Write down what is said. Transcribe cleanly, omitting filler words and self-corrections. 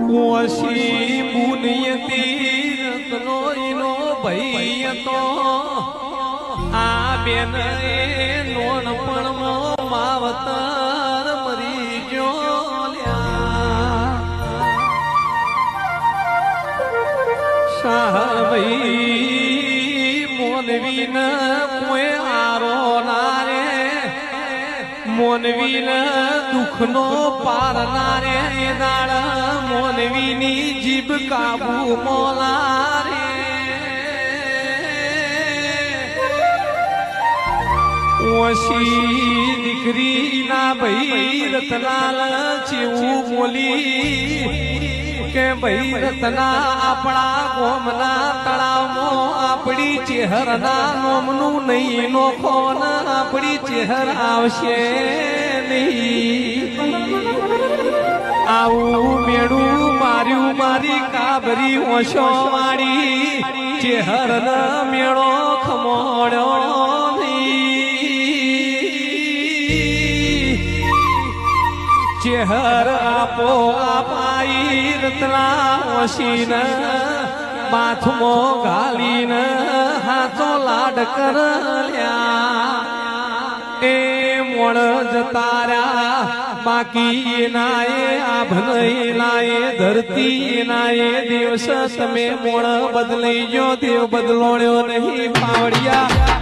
Ouchi બુનિયતી રત્નો ઈનો ભઈ તો આ બેન નોનપણમાં માવતર મરી ગયો લ્યા શાહભાઈ મોનવી ન કોઈ આરો ના રે મોનવી ન દુઃખ નો પારનાર રે દાળ મોનવી ની જીભ કાબુ મોલા રે ઓશી દીકરી ના ભાઈ રતલાલ ચેવું બોલી કે ભાઈ રતના આપણા ગોમના તળાવમાં આપણી ચેહરના નોમનું નહીં નોખો ને આપણી ચેહર આવશે નહીં આવું મેળું માર્યું મારી કાબરી ઓશો વાળી ચેહર ના મેળો ખમોડ્યો ચેહર આપો આપાઈ રતના ઓશીને માથમો ઘાલીને હાથો લાડ કરલ્યા એ મોણ જતાર્યા બાકી નાએ આભનઈ નાએ ધરતી નાએ દિવસ તમે મોણ બદલાઈ ગયો દેવ બદલોણ્યો નહીં પાવડિયા